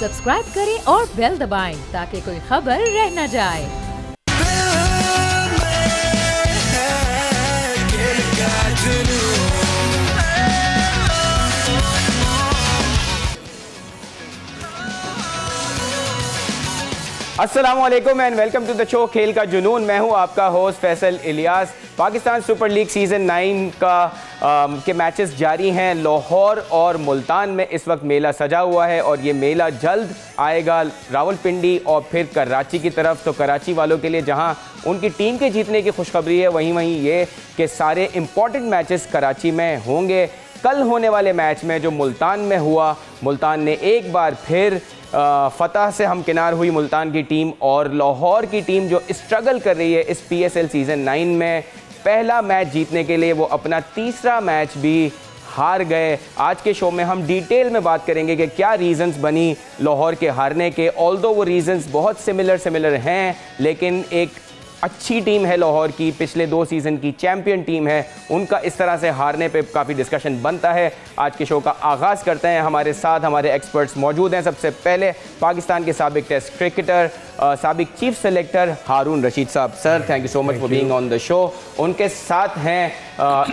Subscribe करें और bell दबाएं ताकि कोई खबर रह न जाए। अस्सलामुअलैकुम and welcome to the show Khel Ka Junoon. मैं हूं आपका host Faisal Ilyas. Pakistan super league season 9 के मैचेस जारी हैं। लाहौर और मुल्तान में इस वक्त मेला सजा हुआ है और ये मेला जल्द आएगा रावलपिंडी और फिर कराची की तरफ। तो कराची वालों के लिए जहां उनकी टीम के जीतने की खुशखबरी है, वहीं ये कि सारे इम्पॉर्टेंट मैचेस कराची में होंगे। कल होने वाले मैच में जो मुल्तान में हुआ, मुल्तान ने एक बार फिर फतह से हमकिनार हुई मुल्तान की टीम, और लाहौर की टीम जो स्ट्रगल कर रही है इस PSL सीज़न 9 में, पहला मैच जीतने के लिए वो अपना तीसरा मैच भी हार गए। आज के शो में हम डिटेल में बात करेंगे कि क्या रीज़न्स बनी लाहौर के हारने के। ऑल्दो वो रीज़न्स बहुत सिमिलर हैं, लेकिन एक अच्छी टीम है लाहौर की, पिछले 2 सीज़न की चैम्पियन टीम है, उनका इस तरह से हारने पे काफ़ी डिस्कशन बनता है। आज के शो का आगाज़ करते हैं। हमारे साथ हमारे एक्सपर्ट्स मौजूद हैं। सबसे पहले पाकिस्तान के साबिक टेस्ट क्रिकेटर, साबिक चीफ सेलेक्टर हारून रशीद साहब। Sir, thank you so much for being on the show. उनके साथ हैं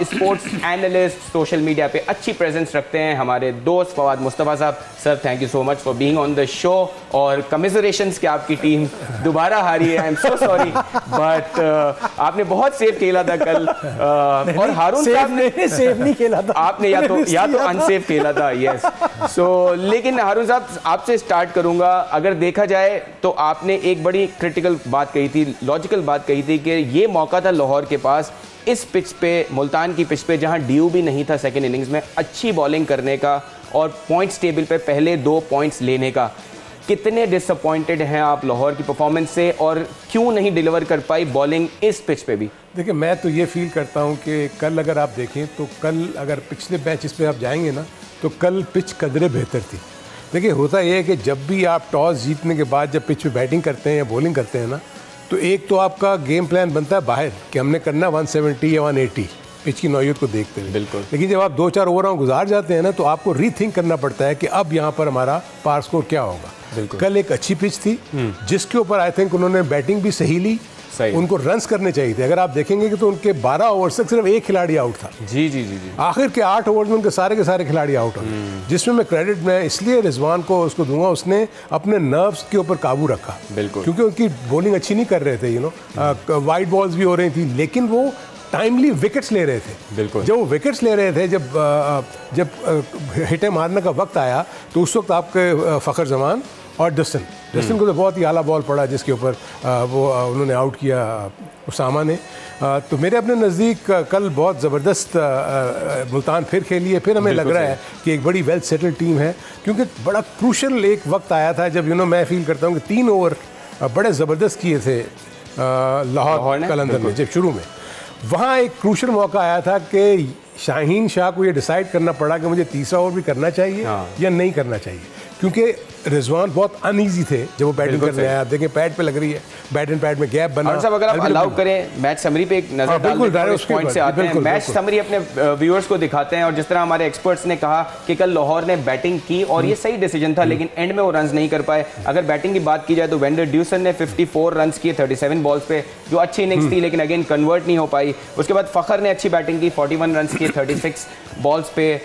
स्पोर्ट्स एनालिस्ट, सोशल मीडिया पे अच्छी प्रेजेंस रखते हैं, हमारे दोस्त फवाद मुस्तफ़ा साहब। Sir, thank you so much for being on the show, और कमिसरेशंस कि आपकी टीम दोबारा हारी है। I am so sorry, but आपने बहुत सेफ खेला था कल, और हारून साहब ने सेफ नहीं खेला था, आपने या तो अनसेफ खेला था। यस, सो लेकिन हारून साहब, आपसे स्टार्ट करूंगा। अगर देखा जाए तो आपने एक बड़ी क्रिटिकल बात कही थी, लॉजिकल बात कही थी कि ये मौका था लाहौर के पास इस पिच पे, मुल्तान की पिच पे, जहां ड्यू भी नहीं था सेकंड इनिंग्स में, अच्छी बॉलिंग करने का और पॉइंट्स टेबल पे पहले 2 पॉइंट्स लेने का। कितने डिसअपॉइंटेड हैं आप लाहौर की परफॉर्मेंस से, और क्यों नहीं डिलीवर कर पाई बॉलिंग इस पिच पे भी? देखिए, मैं तो ये फील करता हूँ कि कल अगर आप देखें तो कल अगर पिछले मैच पे आप जाएंगे ना, तो कल पिच कदरे बेहतर थी। देखिए, होता यह है कि जब भी आप टॉस जीतने के बाद जब पिच पे बैटिंग करते हैं या बॉलिंग करते हैं ना, तो एक तो आपका गेम प्लान बनता है बाहर कि हमने करना 170 या 180 पिच की नौयत को देखते हुए। बिल्कुल। लेकिन जब आप 2-4 ओवरों गुजार जाते हैं ना, तो आपको रीथिंक करना पड़ता है कि अब यहाँ पर हमारा पार स्कोर क्या होगा। कल एक अच्छी पिच थी जिसके ऊपर आई थिंक उन्होंने बैटिंग भी सही ली, उनको रन्स करने चाहिए थे। अगर आप देखेंगे कि तो उनके 12 ओवर तक सिर्फ एक खिलाड़ी आउट था। जी। आखिर के 8 ओवर में उनके सारे के सारे खिलाड़ी आउट हो गए, जिसमें मैं क्रेडिट मैं इसलिए रिजवान को उसको दूंगा, उसने अपने नर्व्स के ऊपर काबू रखा। बिल्कुल। क्योंकि उनकी बॉलिंग अच्छी नहीं कर रहे थे, वाइड बॉल्स भी हो रही थी, लेकिन वो टाइमली विकेट्स ले रहे थे। बिल्कुल। जब वो विकेट्स ले रहे थे, जब हिटें मारने का वक्त आया, तो उस वक्त आपके फ़खर जमान और डस्टिन को तो बहुत ही आला बॉल पड़ा, जिसके ऊपर वो उन्होंने आउट किया उसामा ने। तो मेरे अपने नज़दीक कल बहुत ज़बरदस्त मुल्तान फिर खेली है। फिर हमें लग रहा है कि एक बड़ी वेल सेटल्ड टीम है, क्योंकि बड़ा क्रूशल एक वक्त आया था जब मैं फील करता हूँ कि 3 ओवर बड़े ज़बरदस्त किए थे लाहौर कलंदर में। जब शुरू में वहाँ एक क्रूशल मौका आया था कि शाहीन शाह को ये डिसाइड करना पड़ा कि मुझे तीसरा ओवर भी करना चाहिए या नहीं करना चाहिए, क्योंकि रिजवान बहुत अनईजी थे जब वो बैटिंग करने आया। आप देखें, पैड पे लग रही है, बैट एंड पैड में गैप बना। और सब अगर आप अलाउ करें मैच समरी पे एक नजर डाल उस पॉइंट से आते हैं। मैच समरी अपने व्यूअर्स को दिखाते हैं, और जिस तरह हमारे एक्सपर्ट्स ने कहा कि कल लाहौर ने बैटिंग की और ये सही डिसीजन था, लेकिन एंड में वो रन्स नहीं कर पाए। अगर बैटिंग की बात की जाए तो वेंडर ड्यूसन ने 54 रन्स किए 37 बॉल्स पे, जो अच्छी इनिंग्स थी, लेकिन अगेन कन्वर्ट नहीं हो पाई। उसके बाद फ़खर ने अच्छी बैटिंग की, 41 रन्स किए 36 बॉल्स पे।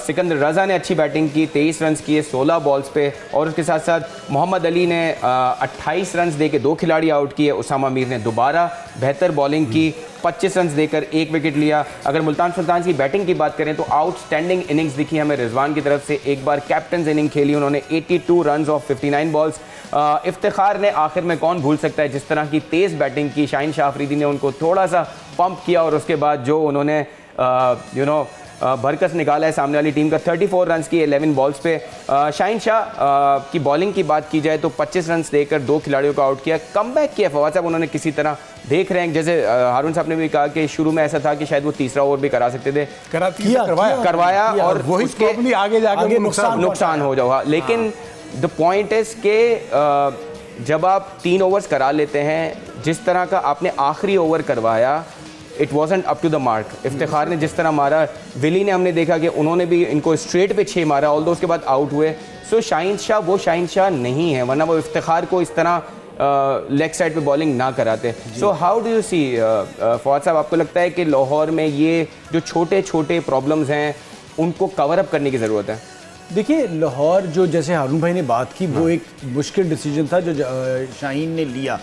सिकंदर रजा ने अच्छी बैटिंग की, 23 रन्स किए 16 बॉल्स पे, और उसके साथ साथ मोहम्मद अली ने 28 रन्स देकर 2 खिलाड़ी आउट किए। उसामा मीर ने दोबारा बेहतर बॉलिंग की, 25 रन्स देकर 1 विकेट लिया। अगर मुल्तान सुल्तान की बैटिंग की बात करें तो आउटस्टैंडिंग इनिंग्स दिखी हमें रिजवान की तरफ से। एक बार कैप्टन इनिंग खेली उन्होंने, 82 रन्स ऑफ 59 बॉल्स। इफ्तिखार ने आखिर में कौन भूल सकता है जिस तरह की तेज़ बैटिंग की। शाहीन शाह अफरीदी ने उनको थोड़ा सा पंप किया, और उसके बाद जो उन्होंने भरकस निकाला है सामने वाली टीम का। 34 रन्स की 11 बॉल्स पे। शाहीन शाह की बॉलिंग की बात की जाए तो 25 रन्स देकर 2 खिलाड़ियों को आउट किया। कमबैक किया फवाद साहब उन्होंने किसी तरह, देख रहे हैं जैसे हारून साहब ने भी कहा कि शुरू में ऐसा था कि शायद वो तीसरा ओवर भी करा सकते थे, करवाया और उसके आगे जाकर नुकसान हो जाओगा। लेकिन द पॉइंट इज के जब आप 3 ओवर्स करा लेते हैं, जिस तरह का आपने आखिरी ओवर करवाया, it wasn't up to the mark. Iftikhar ने जिस तरह मारा, विली ने हमने देखा कि उन्होंने भी इनको स्ट्रेट पे 6 मारा, ऑल्दो उसके बाद आउट हुए। सो शाहीन शाह वो शाहीन शाह नहीं है, वरना वो इफ्तिखार को इस तरह लेग साइड पे बॉलिंग ना कराते। सो हाउ डू यू सी फवाद साहब, आपको लगता है कि लाहौर में ये जो छोटे छोटे प्रॉब्लम्स हैं उनको कवर अप करने की ज़रूरत है? देखिए, लाहौर जो जैसे हारून भाई ने बात की, वो एक मुश्किल डिसीजन था जो शाहीन ने लिया।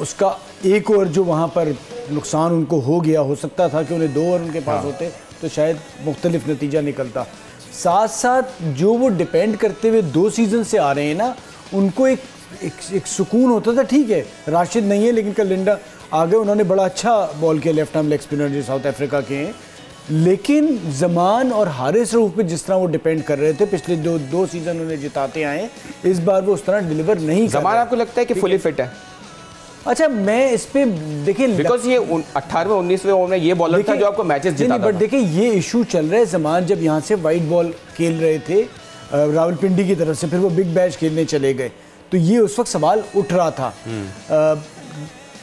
उसका एक ओवर जो वहाँ पर नुकसान उनको हो गया, हो सकता था कि उन्हें 2 ओवर उनके पास होते तो शायद मुख्तलिफ नतीजा निकलता। साथ साथ जो वो डिपेंड करते हुए 2 सीज़न से आ रहे हैं ना, उनको एक सुकून होता था। ठीक है, राशिद नहीं है, लेकिन कल लिंडा आ गए, उन्होंने बड़ा अच्छा बॉल किया, लेफ्ट आर्म लेग स्पिनर जो साउथ अफ्रीका के हैं। लेकिन जमान और हारिस रऊफ पे जिस तरह वो डिपेंड कर रहे थे, पिछले 2 सीज़न उन्हें जिताते आए, इस बार वो उस तरह डिलीवर नहीं कर रहे। जमान आपको लगता है कि फुली फिट है? अच्छा, मैं इस पे देखिए, बिकॉज ये 18वें 19वें ओवर में ये बॉलर था जो आपको मैचेस जिताता था। बट देखिए, ये इशू चल रहा है। जमान जब यहाँ से वाइट बॉल खेल रहे थे रावलपिंडी की तरफ से, फिर वो बिग बैश खेलने चले गए, तो ये उस वक्त सवाल उठ रहा था।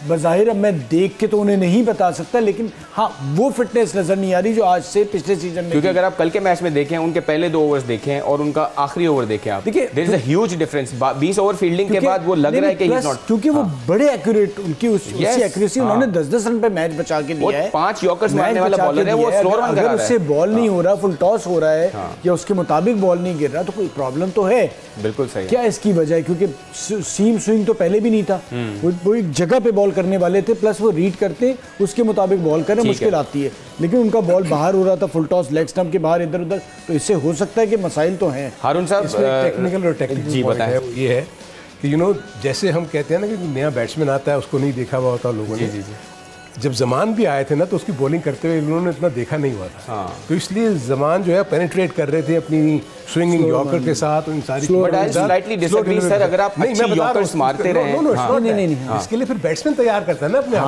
बज़ाहिर अब मैं देख के तो उन्हें नहीं बता सकता, लेकिन हाँ, वो फिटनेस नज़र नहीं आ रही जो आज से पिछले सीजन में। क्योंकि अगर आप कल के मैच में देखें, उनके पहले 2 ओवर्स देखें और उनका आखिरी ओवर देखें आप, देखिए there is a huge difference. 20 over fielding के बाद वो लग रहा है कि ही इज नॉट, क्योंकि वो बड़े एक्यूरेट, उनकी उसकी एक्यूरेसी, उन्होंने 10-10 रन पे मैच बचा के दिया है। 5 यॉर्कर्स मारने वाला बॉलर है, वो स्लो रन करा रहा है। उससे बॉल नहीं हो रहा, फुल टॉस हो रहा है या उसके मुताबिक बॉल नहीं गिर रहा, तो कोई प्रॉब्लम तो है। बिल्कुल सही। क्या इसकी वजह है? क्योंकि सीम स्विंग तो पहले भी नहीं था, वो एक जगह पे बॉल करने वाले थे, प्लस वो रीड करते, उसके मुताबिक बॉल करना मुश्किल आती है। लेकिन उनका बॉल बाहर हो रहा था, फुल टॉस, लेग स्टंप के बाहर, इधर उधर, तो इससे हो सकता है कि मसाइल तो हैं। हारून साहब, टेक्निकल और टेक्निकल पॉइंट है, ये है कि जैसे हम कहते हैं ना कि नया बैट्समैन आता है, उसको नहीं देखा हुआ होता लोगों ने। जब जमान भी आए थे ना, तो उसकी बॉलिंग करते हुए उन्होंने इतना देखा नहीं हुआ था। तो इसलिए जमान जो है पेनिट्रेट कर रहे थे अपनी स्विंगिंग यॉर्कर के साथ, उन सारी स्लाइटली डिसएग्री सर, अगर आप अच्छी यॉर्कर्स मारते रहे, नहीं, इसके लिए फिर बैट्समैन तैयार करता है ना अपने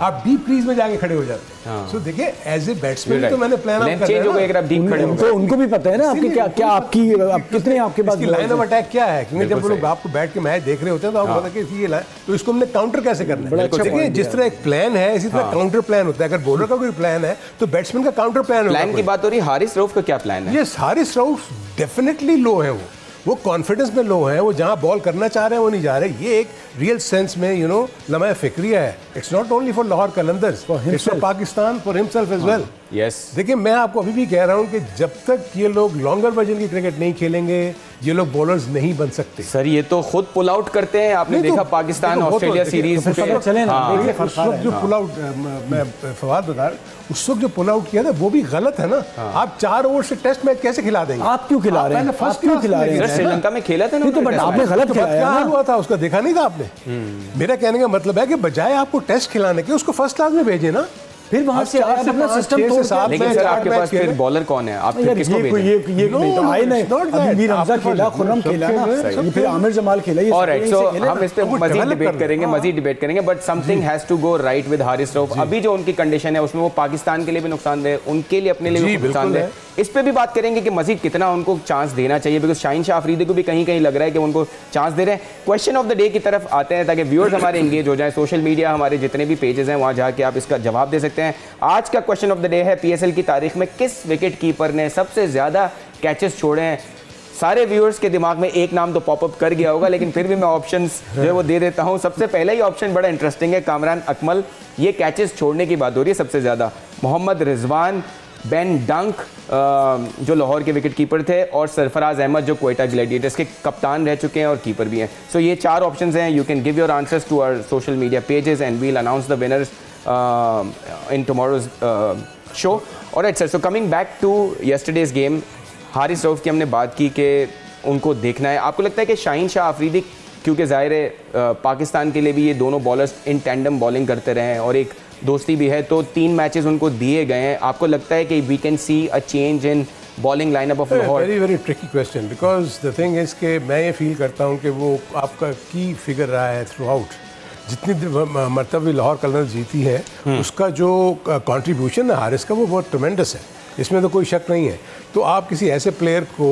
आप डीप क्रीज में जाके खड़े हो जाते हैं। सो देखिए, एज ए बैट्समैन तो मैंने प्लान आउट चेंज हो गया, अगर आप डीप खड़े हो, उनको भी पता है ना आपके क्या आपकी कितने आपके पास लाइन ऑफ अटैक क्या है, क्योंकि जब वो लोग आपको बैठ के मैच देख रहे होते हैं तो आपको पता है कि ये तो इसको हमने काउंटर कैसे करना है। देखिए, जिस तरह एक प्लान है, इसी तरह काउंटर प्लान होता है। अगर बॉलर का कोई प्लान है तो बैट्समैन का काउंटर प्लान की बात हो रही है। हारिस रऊफ का क्या प्लान है? यस, हारिस रऊफ डेफिनेटली लो है, वो कॉन्फिडेंस में लो है, वो जहां बॉल करना चाह रहे हैं वो नहीं जा रहे। ये एक रियल सेंस में लम्हा फिक्रिया है। It's not only for Lahore Qalandars, it's for Pakistan, for himself as well. Yes, देखिए, मैं आपको अभी भी कह रहा हूं कि जब तक ये लोग लॉन्गर वर्जन की क्रिकेट नहीं खेलेंगे, ये लोग बॉलर्स नहीं बन सकते। सर, ये तो खुद पुल आउट करते हैं। आपने देखा पाकिस्तान ऑस्ट्रेलिया सीरीज में चले ना, उस वक्त जो पुल आउट, मैं फवाद बता रहा, उस वक्त जो पुल आउट किया था वो भी गलत है ना। आप 4 ओवर से टेस्ट मैच कैसे खिला देंगे? आप क्यों खिला रहे हैं? फर्स्ट क्यों खिला रहे हैं? श्रीलंका में खेला था ना, तो बट आपने गलत खिलाया। क्या हुआ था उसका देखा नहीं था आपने? मेरा कहने का मतलब है कि बजाय आपको टेस्ट खिलाने के उसको फर्स्ट क्लास में भेजे ना, फिर वहां से आप अपना सिस्टम तोड़ के। लेकिन सर, आपके पास फिर बॉलर कौन है? आप फिर किसको भेजें? ये नहीं तो आए नहीं, अभी मीर हमजा खेला, खुर्रम खेला ना, ये फिर आमिर जमाल खेला। ये ऑलराइट, सो हम इस पे मजीद डिबेट करेंगे, मजीद डिबेट करेंगे, but something has to go right with Haris Rauf. अभी जो उनकी कंडीशन है उसमें वो पाकिस्तान के लिए भी नुकसानदेह, उनके लिए अपने लिए भी नुकसानदेह। इस पे भी बात करेंगे कि मजीद कितना उनको चांस देना चाहिए, बिकॉज शाहीन शाह अफरीदी को भी कहीं कहीं लग रहा है कि उनको चांस दे रहे हैं। क्वेश्चन ऑफ द डे की तरफ आते हैं ताकि व्यूअर्स हमारे एंगेज हो जाएं। सोशल मीडिया हमारे जितने भी पेजेस हैं वहाँ जाके आप इसका जवाब दे सकते हैं। आज का क्वेश्चन ऑफ द डे है, पीएसएल की तारीख में किस विकेट कीपर ने सबसे ज्यादा कैचेस छोड़े हैं? सारे व्यूअर्स के दिमाग में एक नाम तो पॉपअप कर गया होगा, लेकिन फिर भी मैं ऑप्शंस जो है वो दे देता हूं। सबसे पहला ही ऑप्शन बड़ा इंटरेस्टिंग है, कामरान अकमल, ये कैचेस छोड़ने की बात हो रही है सबसे ज्यादा। मोहम्मद रिजवान, बेन डंक जो लाहौर के विकेट कीपर थे, और सरफराज अहमद जो क्वेटा ग्लैडिएटर्स के कप्तान रह चुके हैं और कीपर भी हैं। सो ये 4 ऑप्शंस हैं। You can give your answers to our social media pages and we'll announce the winners in tomorrow's show. Alright sir, so coming back to yesterday's game, Haris Rauf की हमने बात की कि उनको देखना है। आपको लगता है कि शाहीन शाह अफरीदी, क्योंकि ज़ाहिर है पाकिस्तान के लिए भी ये दोनों बॉलर्स इन टैंडम बॉलिंग करते रहे हैं और एक दोस्ती भी है, तो 3 मैचेस उनको दिए गए हैं, आपको लगता है कि we can see a change in bowling lineup of Lahore? Very very tricky question, because the thing is कि मैं ये फील करता हूँ कि वो आपका की फिगर रहा है थ्रू आउट। जितनी मरतबा भी लाहौर कलंदर्स जीती है, उसका जो कंट्रीब्यूशन है हारिस का, वो बहुत ट्रेमेंडस है, इसमें तो कोई शक नहीं है। तो आप किसी ऐसे प्लेयर को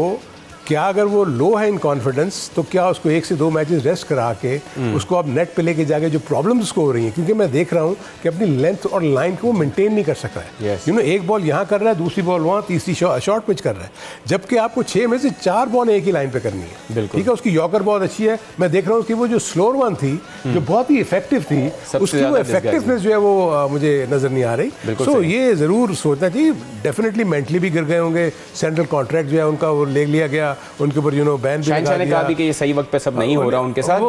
क्या अगर वो लो है इन कॉन्फिडेंस तो क्या उसको 1 से 2 मैचेस रेस्ट करा के उसको अब नेट पे लेके जाके जो प्रॉब्लम्स उसको हो रही हैं, क्योंकि मैं देख रहा हूँ कि अपनी लेंथ और लाइन को वो मेंटेन नहीं कर सक रहा है। yes. यू नो, एक बॉल यहाँ कर रहा है, दूसरी बॉल वहाँ, तीसरी शॉर्ट पिच कर रहा है, जबकि आपको 6 में से 4 बॉल एक ही लाइन पे करनी है। ठीक है, उसकी यॉर्कर बहुत अच्छी है। मैं देख रहा हूँ कि वो जो स्लोअर वन थी जो बहुत ही इफेक्टिव थी, उसकी वो इफेक्टिवनेस जो है वो मुझे नजर नहीं आ रही। सो ये जरूर सोचना चाहिए, डेफिनेटली मेंटली भी गिर गए होंगे। सेंट्रल कॉन्ट्रैक्ट जो है उनका वो ले लिया गया, उनके ऊपर बैन भी लगा दिया। कहा कि ये सही वक्त पे सब नहीं हो रहा उनके साथ।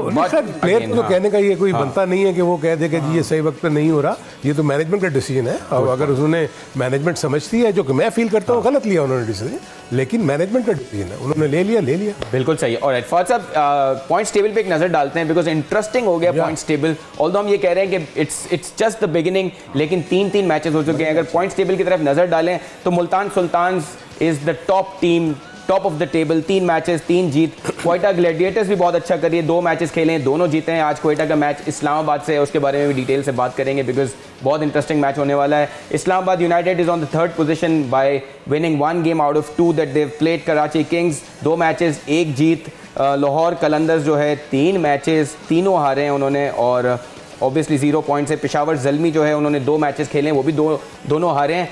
प्लेयर को तो कहने का ये कोई बनता नहीं है कि वो कह दे कि जी ये सही वक्त पे नहीं हो रहा, ये तो मैनेजमेंट का डिसीजन है। और अगर उन्होंने मैनेजमेंट समझती है, जो कि मैं फील करता हूँ गलत लिया उन्होंने डिसीजन, लेकिन मैनेजमेंट का डिसीजन है, उन्होंने ले लिया। बिल्कुल सही है। और फवाद साहब पॉइंट्स टेबल पे एक नजर डालते हैं, बिकॉज इंटरेस्टिंग हो गया पॉइंट्स टेबल। ऑल्दो हम ये कह रहे हैं कि इट्स जस्ट द बिगिनिंग, लेकिन 3 मैचेस हो चुके हैं। अगर पॉइंट्स टेबल की तरफ नजर डालें तो Multan Sultans is the top team, top of the table. 3 matches 3 जीत। क्वेटा ग्लैडिएटर्स भी बहुत अच्छा कर रही है, 2 मैचेस खेले हैं, दोनों जीते हैं। आज क्वेटा का मैच इस्लामाबाद से है, उसके बारे में भी डिटेल से बात करेंगे, बिकॉज बहुत इंटरेस्टिंग मैच होने वाला है। Islamabad United is on the 3rd position by winning 1 game out of 2 that they've played. Karachi Kings 2 matches 1 जीत। लाहौर कलंदर्स जो है 3 मैचेस तीनों हारे हैं उन्होंने, और ऑब्वियसली 0 पॉइंट्स है। पेशावर ज़ल्मी जो है उन्होंने 2 मैचेस खेले हैं, वो भी दोनों हारे हैं।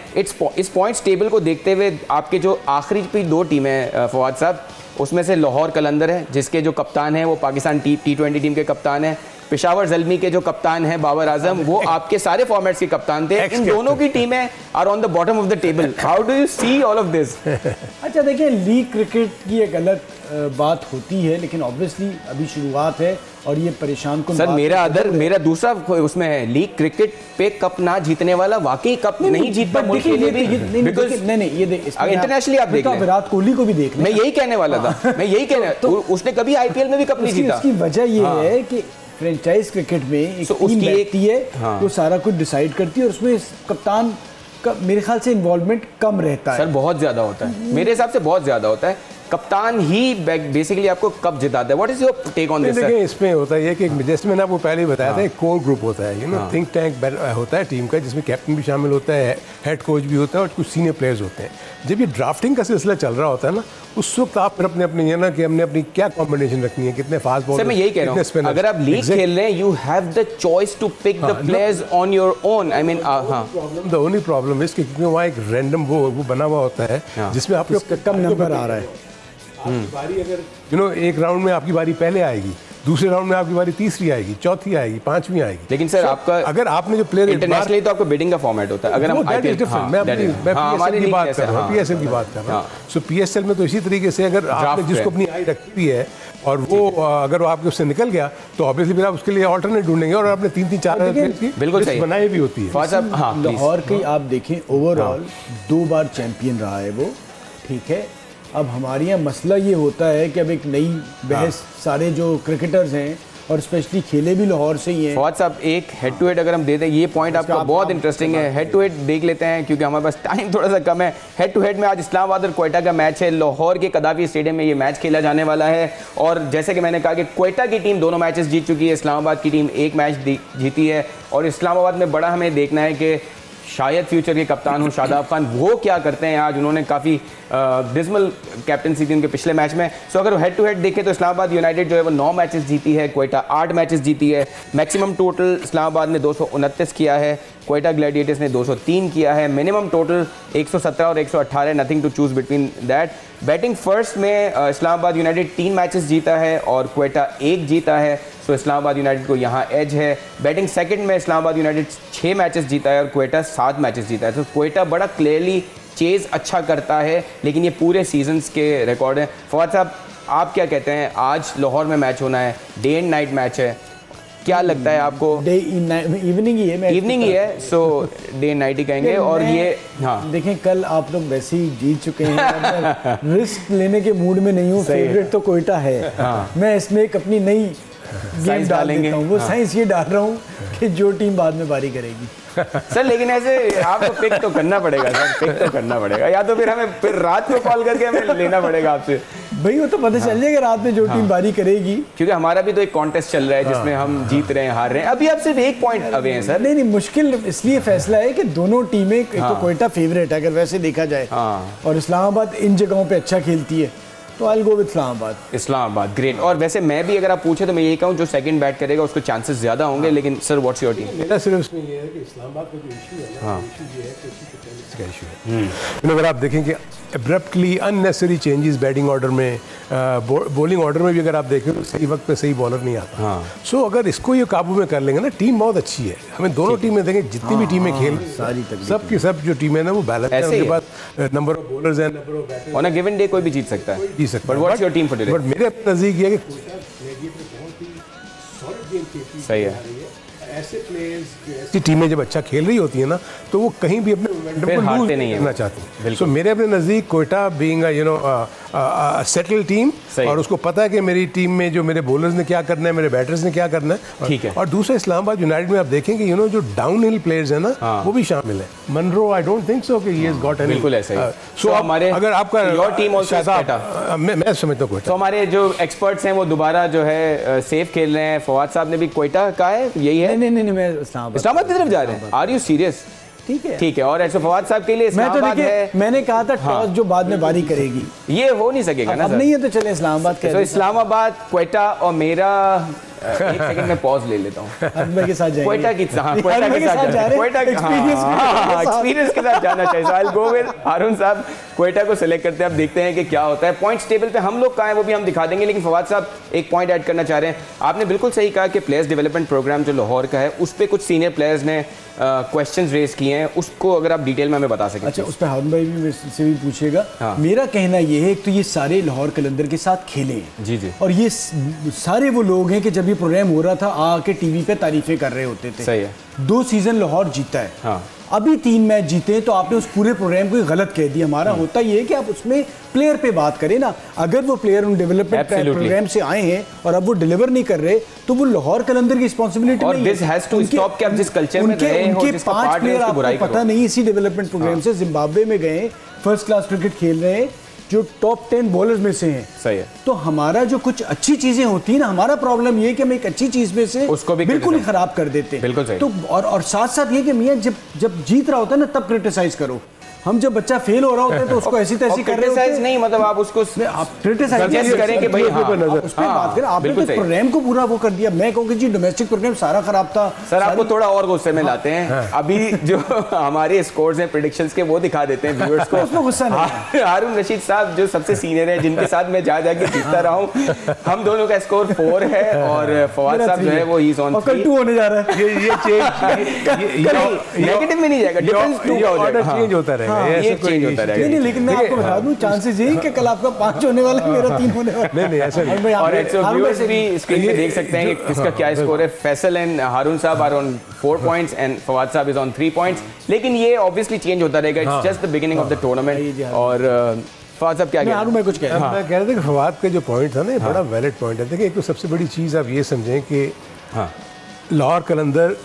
इस पॉइंट्स टेबल को देखते हुए आपके जो आखिरी 2 टीमें फवाद साहब, उसमें से लाहौर कलंदर है जिसके जो कप्तान हैं वो पाकिस्तान T20 टीम के कप्तान हैं। पेशावर ज़ल्मी के जो कप्तान हैं बाबर आजम, वो आपके सारे फॉर्मेट्स के कप्तान थे। इन दोनों की टीमें are on the bottom of the table. How do you see all of this? अच्छा देखिए, लीग क्रिकेट की एक अलग बात होती है, लेकिन ऑब्वियसली अभी शुरुआत है और ये परेशान को सर मेरा दूसरा उसमें है, लीग क्रिकेट पे कप ना जीतने वाला वाकई कप नहीं जीत पाया मुल्क के लिए भी। नहीं ये देख, इंटरनेशनली आप देख लें, विराट कोहली को भी देख लें। मैं यही कहने वाला था, मैं यही कहने, उसने कभी IPL में भी कप नहीं जीता। उसकी वजह ये है कि फ्रेंचाइज क्रिकेट में एक टीम बैठती है, वो सारा कुछ डिसाइड करती है, और उसमें कप्तान का मेरे ख्याल से इन्वॉल्वमेंट कम रहता है। सर बहुत ज्यादा होता है, मेरे हिसाब से बहुत ज्यादा होता है। कप्तान ही बेसिकली आपको कप जिताता है। What is your take on this? देखिए, इसमें होता है कि जैसे मैंने आपको पहले ही बताया था, एक कोर ग्रुप होता है, यू नो, थिंक टैंक होता है टीम का, जिसमें कैप्टन भी शामिल होता है, हेड कोच भी होता है और कुछ सीनियर प्लेयर्स होते हैं। जब ये ड्राफ्टिंग का सिलसिला चल रहा होता है ना, उस वक्त आप फिर अपने ये ना कि हमने अपनी क्या कॉम्बिनेशन रखनी है, कितने फास्ट बॉल। सर मैं यही कह रहा हूँ, अगर आप लीग खेल रहे हैं, you have the choice to pick the players on your own. I mean the only problem is कि क्योंकि वहाँ एक रैंडम वो बना हुआ होता है जिसमें आपको कम नंबर आ रहा है। बारी अगर यू नो, एक राउंड में आपकी बारी पहले आएगी, दूसरे राउंड में आपकी बारी तीसरी आएगी, चौथी आएगी, 5वीं आएगी। लेकिन सर आपका अगर आपने जो प्लेयर इंटरनेशनली तो आपको बिडिंग का फॉर्मेट होता है। अगर हम मैं PSL की बात कर रहा हूँ, सो PSL में तो इसी तरीके से अगर आपने जिसको अपनी आई रखी हुई है और वो अगर आपके उससे निकल गया तो ऑब्वियसली फिर आप उसके लिए ऑल्टरनेट ढूंढेंगे, और आपने 3-4 बिल्कुल सही बनाई भी होती है। लाहौर की आप देखें, ओवरऑल 2 बार चैंपियन रहा है वो, ठीक है। अब हमारे यहाँ मसला ये होता है कि अब एक नई बहस, सारे जो क्रिकेटर्स हैं और स्पेशली खेले भी लाहौर से ही हैं। फवाद साहब एक हेड टू हेड अगर हम दे दें, ये पॉइंट आपका बहुत इंटरेस्टिंग है। हेड टू हेड देख लेते हैं क्योंकि हमारे पास टाइम थोड़ा सा कम है। हेड टू हेड में आज इस्लामाबाद और क्वेटा का मैच है। लाहौर के कदाफी स्टेडियम में ये मैच खेला जाने वाला है, और जैसे कि मैंने कहा कि क्वेटा की टीम 2 मैचेस जीत चुकी है, इस्लामाबाद की टीम 1 मैच जीती है। और इस्लामाबाद में बड़ा हमें देखना है कि शायद फ्यूचर के कप्तान हो शादाब खान, वो क्या करते हैं। आज उन्होंने काफ़ी डिस्मल कैप्टनसी थी उनके पिछले मैच में। सो अगर हेड टू हेड देखें तो इस्लामाबाद यूनाइटेड जो है वो 9 मैचेस जीती है, क्वेटा 8 मैचेस जीती है। मैक्सिमम टोटल इस्लामाबाद ने 229 किया है, क्वेटा ग्लैडिएटर्स ने 203 किया है। मिनिमम टोटल 117 और 118, nothing to choose between that. Batting first में इस्लामाबाद यूनाइटेड 3 मैचेस जीता है और क्वेटा 1 जीता है। सो इस्लामाबाद यूनाइटेड को यहाँ एज है। बैटिंग सेकंड में इस्लामाबाद यूनाइटेड 6 मैचेस जीता है और क्वेटा 7 मैचेस जीता है। तो क्वेटा बड़ा क्लियरली चेज अच्छा करता है, लेकिन ये पूरे सीजन्स के रिकॉर्ड हैं। फवाद साहब आप क्या कहते हैं, आज लाहौर में मैच होना है, डे एंड नाइट मैच है, क्या लगता है आपको? इवनिंग ही है, इवनिंग ही है, सो डे एंड नाइट ही कहेंगे। और ये देखें, कल आप लोग वैसे ही जीत चुके हैं, रिस्क लेने के मूड में नहीं हूँ। फेवरेट तो क्वेटा है, मैं इसमें एक अपनी नई गेम डालेंगे, वो साइंस ये डाल रहा हूँ कि जो टीम बाद में बारी करेगी। सर लेकिन ऐसे आपको पिक तो करना पड़ेगा सर, पिक तो करना पड़ेगा, या तो फिर हमें फिर रात को कॉल करके हमें लेना पड़ेगा आपसे। भाई वो तो पता चल जाएगा रात में जो टीम बारी करेगी, क्योंकि हमारा भी तो एक कॉन्टेस्ट चल रहा है जिसमें हम जीत रहे हैं, हार रहे हैं। अभी आप सिर्फ 1 पॉइंट अवे हैं सर। नहीं, मुश्किल इसलिए फैसला है कि दोनों टीमें, एक तो क्वेटा फेवरेट है अगर वैसे देखा जाए, और इस्लामाबाद इन जगहों पे अच्छा खेलती है, तो I will go with Islamabad. Islamabad, great. और वैसे मैं भी अगर आप पूछे तो मैं यही कहूँ जो सेकंड बैट करेगा उसको चांसेस ज़्यादा होंगे, लेकिन सर व्हाट्स योर टीम? मेरा सिर्फ इसमें ये है कि इस्लामाबाद का जो इशू है ना, इशू ये है कि उसकी कैप्टनसी का इशू है। अगर आप देखें कि abruptly unnecessary changes batting order में, बॉलिंग ऑर्डर में भी अगर आप देखें तो सही वक्त पे सही बॉलर नहीं आता। सो अगर इसको ये काबू में कर लेंगे ना, टीम बहुत अच्छी है। हमें दोनों टीमें देखें, जितनी भी टीमें खेल सब की सब जो टीमें ना वो बैलेंस है, उनके पास नंबर ऑफ बॉलर्स हैं, number of batters. On a given day कोई भी जीत सकता है, जीत सकता है। But what's your team for today? But मेरे नज़दीक ये है कि बहुत ही सॉलिड गेम खेलती है। सही है। ऐसे प्लेयर्स, ऐसी टीमें जब अच्छा खेल रही होती है ना, तो वो कहीं भी अपने मोमेंटम को लूज नहीं करना चाहती। सो मेरे अपने नज़दीक कोयटा बीइंग सेटल टीम, और उसको पता है कि मेरी टीम में जो मेरे बॉलर्स ने क्या करना है, मेरे बैटर्स ने क्या करना है। ठीक है। और दूसरा इस्लामाबाद यूनाइटेड में आप देखेंगे जो डाउन हिल प्लेयर्स है ना, वो भी शामिल है। Munro I don't think so कि ही हैज गॉट एनी। बिल्कुल ऐसा ही। सो हमारे अगर आपका योर टीम आल्सो कोयटा, मैं समझता हूं कोयटा। तो हमारे जो एक्सपर्ट्स हैं वो दोबारा जो है सेफ खेल रहे हैं। फवाद साहब ने भी कोयटा कहा है, यही है? नहीं, मैं इस्लामाबाद की तरफ जा रहे हैं। Are you serious? ठीक है। और ऐसे फवाद साहब के लिए इस्लामाबाद है। मैंने कहा था टॉस जो बाद में बारी करेगी, ये हो नहीं सकेगा ना अब सर? नहीं है तो चले इस्लामाबाद के। तो इस्लामाबाद, क्वेटा और मेरा एक सेकंड में पॉज ले लेता हूँ। के साथ जाएंगे। क्वेटा के साथ एक्सपीरियंस के साथ जाना चाहिए। आई विल गो विद हारून साहब, क्वेटा को सिलेक्ट करते हैं। अब देखते हैं कि क्या होता है। पॉइंट्स टेबल पे हम लोग कहाँ हैं वो भी हम दिखा देंगे, लेकिन फवाद साहब एक पॉइंट ऐड करना चाह रहे हैं। आपने बिल्कुल सही कहा कि प्लेयर्स डेवलपमेंट प्रोग्राम जो लाहौर का है उस पर कुछ सीनियर प्लेयर्स ने क्वेश्चंस रेज किए हैं, उसको अगर आप डिटेल में हमें बता सकें। अच्छा, उस पर हारून भाई भी मेरे से भी पूछेगा। मेरा कहना ये है, तो ये सारे लाहौर कलंदर के साथ खेले हैं जी, और ये सारे वो लोग हैं कि जब ये प्रोग्राम हो रहा था आके टीवी पे तारीफें कर रहे होते थे। सही है। 2 सीजन लाहौर जीता है, अभी 3 मैच जीते, तो आपने उस पूरे प्रोग्राम को गलत कह दिया। हमारा होता ये है कि आप उसमें प्लेयर पे बात करें ना। अगर वो प्लेयर उन डेवलपमेंट प्रोग्राम से आए हैं और अब वो डिलीवर नहीं कर रहे, तो वो लाहौर कलंदर की रिस्पांसिबिलिटी नहीं है। दिस हैज टू स्टॉप कि आप जिस कल्चर में रहे हो, जिसका पार्ट है, उसकी बुराई करो। पता नहीं इसी डेवलपमेंट प्रोग्राम से जिम्बाब्वे में गए, फर्स्ट क्लास क्रिकेट खेल रहे हैं, जो टॉप 10 बॉलर्स में से हैं। सही है। तो हमारा जो कुछ अच्छी चीजें होती है ना, हमारा प्रॉब्लम ये कि हम एक अच्छी चीज में से उसको भी बिल्कुल ही खराब कर देते हैं। बिल्कुल सही। तो और साथ साथ ये कि मियां जब जीत रहा होता है ना, तब क्रिटिसाइज करो। हम जब बच्चा फेल हो रहा होता है तो उसको ऐसी तैसी कर रहे होते हैं। नहीं, मतलब आप उसको आप क्रिटिसाइज करें कि भाई उस पे बात करें। आपने तो प्रोग्राम को पूरा वो कर दिया। मैं कहूँगी जी डोमेस्टिक प्रोग्राम सारा खराब था। सर आपको थोड़ा और गुस्से में लाते हैं। अभी जो हमारे स्कोर्स हैं प्रेडिक्शंस के, वो दिखा देते हैं व्यूअर्स को। उसमें गुस्सा नहीं। हारून रशीद साहब जो सबसे सीनियर है, जिनके साथ मैं जा जाके जीतता रहा हूँ, हम दोनों का स्कोर 4 है और फवाद साहब जो है वो ही इज ऑन 3। 2 होने जा रहा है। ये नेगेटिव में नहीं जाएगा, डिफरेंस 2 का हो जाएगा। चेंज होता रहेगा, ये चेंज होता रहेगा। नहीं, लेकिन मैं आपको बता दूं, चांसेस यही कि कल आपका 5 होने वाला है, मेरा 3 होने वाला है। नहीं ऐसा नहीं। और व्यूअर्स भी स्क्रीन पे देख सकते हैं कि किसका क्या स्कोर है। Faisal and Haroon sahab are on 4 points and Fawad sahab is on 3 points. लेकिन ये ऑब्वियसली चेंज होता रहेगा। It's just the beginning of the tournament. और फवाद साहब क्या कह रहे हैं? मैं कुछ कह रहा हूं। मैं कह रहा था कि फवाद का जो पॉइंट था ना, बड़ा वैलिड पॉइंट है। देखिए, एक तो सबसे बड़ी चीज़ आप ये समझें कि लाहौर कलंदर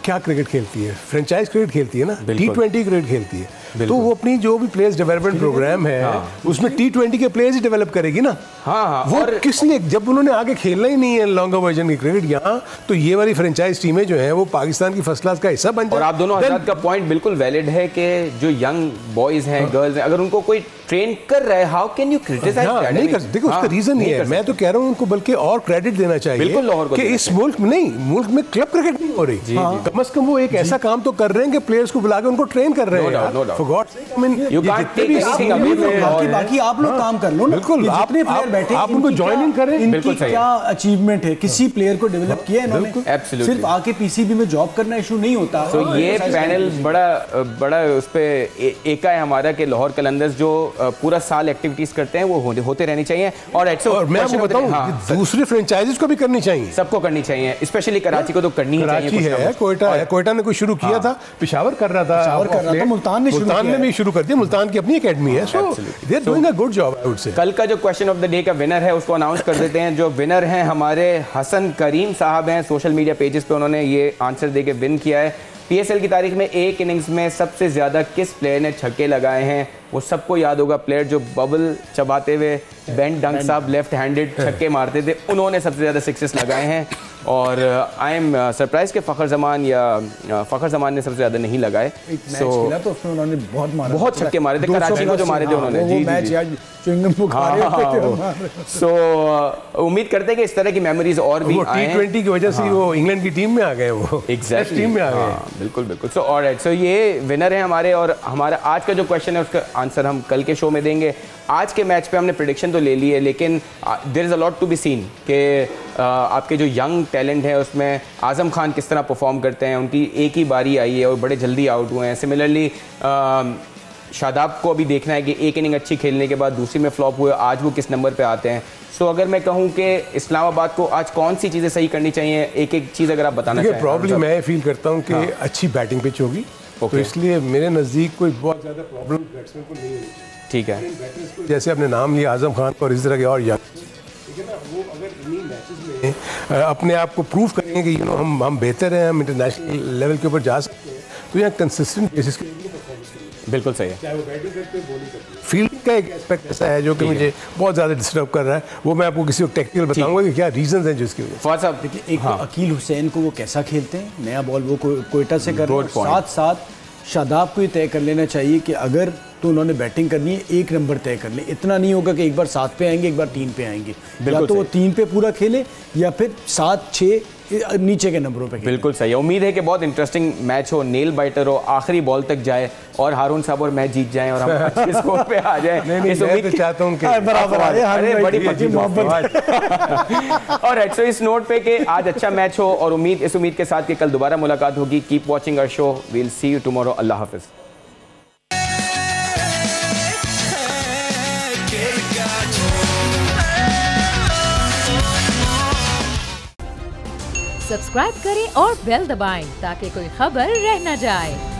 क्या क्रिकेट खेलती है, फ्रेंचाइज क्रिकेट खेलती है ना, T20 क्रिकेट खेलती है। तो वो अपनी जो भी प्लेयर्स डेवलपमेंट प्रोग्राम है उसमें T20 के प्लेयर्स ही डेवलप करेगी ना। वो और किसने, जब उन्होंने आगे खेलना ही नहीं है लॉन्गर वर्जन की क्रिकेट यहाँ, तो ये वाली फ्रेंचाइज टीमें जो हैं वो पाकिस्तान की फर्स्ट क्लास का हिस्सा बन जाए। और आप दोनों हज़रात का पॉइंट बिल्कुल वैलिड है कि जो यंग बॉयज हैं, गर्ल्स हैं, अगर उनको कोई ट्रेन कर रहा है, how can you criticise that? नहीं कर, देखो उसका रीजन नहीं है। मैं तो कह रहा हूँ उनको बल्कि और क्रेडिट देना चाहिए कि इस मुल्क में नहीं, मुल्क में क्लब क्रिकेट नहीं हो रही। कम से कम वो एक ऐसा काम तो कर रहे हैं कि प्लेयर्स को बुला के उनको ट्रेन कर रहे हैं। For God sake, I mean बाकी आप लोग काम कर लो ना। बिल्कुल, जितने प्लेयर बैठे आप उनको ज्वाइन इन करें। इनकी क्या अचीवमेंट है, किसी प्लेयर को डेवलप किया है इन्होंने? सिर्फ आके पीसीबी में जॉब करना इशू नहीं होता। तो ये पैनल बड़ा उस पे एका है हमारा कि लाहौर कलंदर्स जो पूरा साल एक्टिविटीज करते हैं वो होते रहनी चाहिए। और मैं आपको बताऊं, दूसरी फ्रेंचाइजीज को भी करनी चाहिए, सबको करनी चाहिए, स्पेशली कराची को तो करनी ही चाहिए। कोयटा ने कोई शुरू किया था, पेशावर कर रहा था, मुल्तान ने भी शुरू कर दिया। मुल्तान की अपनी एकेडमी है, so they are doing a good job I would say. कल का जो क्वेश्चन ऑफ द डे का विनर है उसको अनाउंस कर देते हैं। जो विनर हैं हमारे हसन करीम साहब हैं, सोशल मीडिया पेजेस पे उन्होंने ये आंसर दे के विन किया है। पीएसएल की तारीख में एक इनिंग्स में सबसे ज़्यादा किस प्लेयर ने छक्के लगाए हैं? वो सबको याद होगा, प्लेयर जो बबल चबाते हुए बेन डंक साहब लेफ्ट हैंडेड छक्के मारते थे, उन्होंने सबसे ज़्यादा सिक्सेस लगाए हैं। और आई एम सरप्राइज कि फ़खर जमान ने सबसे ज़्यादा नहीं लगाए। सो तो उसमें उन्होंने बहुत छक्के मारे थे, कराची को जो मारे थे उन्होंने। वो मैच यार च्युइंगम को खा रहे थे। सो उम्मीद करते हैं कि इस तरह की मेमोरीज और भी आए। T20 की वजह से वो इंग्लैंड की टीम में आ गए, वो एग्जैक्टली टीम में आ गए। बिल्कुल बिल्कुल। सो ऑलराइट, सो ये विनर है हमारे, और हमारा आज का जो क्वेश्चन है उसका आंसर हम कल के शो में देंगे। आज के मैच पे हमने प्रेडिक्शन तो ले ली है, लेकिन there is a lot to be seen कि आपके जो यंग टैलेंट है उसमें आज़म खान किस तरह परफॉर्म करते हैं। उनकी एक ही बारी आई है और बड़े जल्दी आउट हुए हैं। सिमिलरली शादाब को अभी देखना है कि एक इनिंग अच्छी खेलने के बाद दूसरी में फ्लॉप हुए, आज वो किस नंबर पे आते हैं। सो अगर मैं कहूँ कि इस्लामाबाद को आज कौन सी चीज़ें सही करनी चाहिए, एक एक चीज़ अगर आप बताना चाहें। प्रॉब्लम मैं फील करता हूँ कि अच्छी बैटिंग पिच होगी, तो इसलिए मेरे नज़दीक कोई बहुत ज़्यादा प्रॉब्लम बैट्समैन को नहीं होनी चाहिए। ठीक है, जैसे आपने नाम लिया आज़म खान और इस तरह के और यंग, ठीक है ना, वो अगर इन्हीं मैचेस में अपने आप को प्रूव करेंगे कि हम बेहतर हैं, हम इंटरनेशनल लेवल के ऊपर जा सकते हैं, तो यहाँ कंसिस्टेंट बेसिस के बिल्कुल सही है। चाहे वो बैटिंग करते हैं, बॉलिंग करते हैं। फील्डिंग का एक एस्पेक्ट ऐसा है जो कि मुझे बहुत ज़्यादा डिस्टर्ब कर रहा है, वो मैं आपको किसी वक्त टेक्निकल बताऊंगा कि क्या रीजंस हैं जिसकी वजह से। फवाद साहब देखिए, एक अकील हुसैन को वो कैसा खेलते हैं, नया बॉल वो कोयटा से कर रहे हैं, साथ साथ शादाब को ये तय कर लेना चाहिए कि अगर तो उन्होंने बैटिंग करनी है, एक नंबर तय कर ले। इतना नहीं होगा कि एक बार 7 पे आएंगे, एक बार 3 पे आएंगे, या तो वो 3 पे पूरा खेले या फिर 7-6 नीचे के नंबरों पे खेले। बिल्कुल सही है। उम्मीद है कि बहुत इंटरेस्टिंग मैच हो, नेल बाइटर हो, आखिरी बॉल तक जाए और हारून साहब और मैच जीत जाएं और हम अच्छे स्कोर पे आ जाएं। इस उम्मीद तो चाहता हूं कि बराबर आ जाए। अरे बड़ी पक्की मोहब्बत। और सो इस नोट पे कि आज अच्छा मैच हो, और इस उम्मीद के साथ कि कल दोबारा मुलाकात होगी। Keep watching our show, we will see you tomorrow. अल्लाह हाफिज़। सब्सक्राइब करें और बेल दबाएं ताकि कोई खबर रह न जाए।